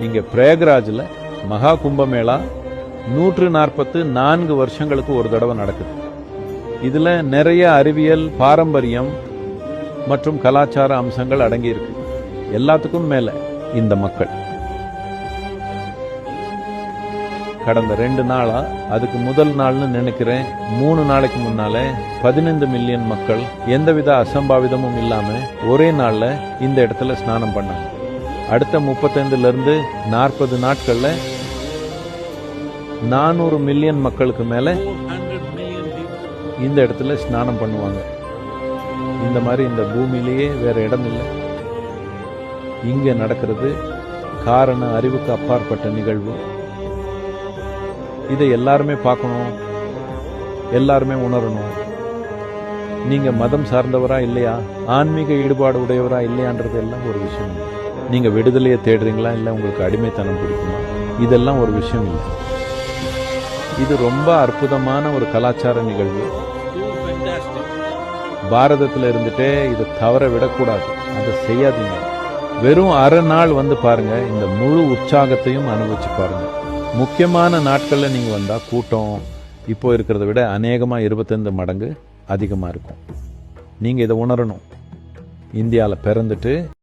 இங்க பிரயாக்ராஜில் மகா கும்பமேளா 144 வருஷங்களுக்கு ஒரு தடவை நடக்குது. இதுல நிறைய அறிவியல், பாரம்பரியம் மற்றும் கலாச்சார அம்சங்கள் அடங்கி இருக்கு. எல்லாத்துக்கும் மேல இந்த மக்கள் கடந்த 2 நாளா, அதுக்கு முதல் நாள்னு நினைக்கிறேன், 3 நாளைக்கு முன்னாலே 15 மில்லியன் மக்கள் எந்தவித அசம்பாவிதமும் இல்லாம ஒரே நாள்ல இந்த இடத்துல ஸ்நானம் பண்ணாங்க. அடுத்த 35 இருந்து 40 நாட்கள்ல 400 மில்லியன் மக்களுக்கு மேல இந்த இடத்துல ஸ்நானம் பண்ணுவாங்க. இந்த மாதிரி இந்த பூமியிலேயே வேற இடம் இல்லை. இங்க நடக்கிறது காரண அறிவுக்கு அப்பாற்பட்ட நிகழ்வு. இதை எல்லாருமே பார்க்கணும், எல்லாருமே உணரணும். நீங்க மதம் சார்ந்தவரா இல்லையா, ஆன்மீக ஈடுபாடு உடையவரா இல்லையான்றது எல்லாம் ஒரு விஷயம் இல்லை. நீங்க விடுதலையை தேடுறீங்களா, இல்லை உங்களுக்கு அடிமைத்தனம் பிடிக்குமா, இதெல்லாம் ஒரு விஷயம் இல்லை. இது ரொம்ப அற்புதமான ஒரு கலாச்சார நிகழ்வு. பாரதத்தில் இருந்துட்டே இதை தவற விடக்கூடாது. அதை செய்யாதீங்க. வெறும் அரை நாள் வந்து பாருங்க, இந்த முழு உற்சாகத்தையும் அனுபவிச்சு பாருங்க. முக்கியமான நாட்கள்ல நீங்க வந்தா கூட்டம் இப்போ இருக்கிறத விட அநேகமா 25 மடங்கு அதிகமா இருக்கும். நீங்க இதை உணரணும். இந்தியாவில் பிறந்துட்டு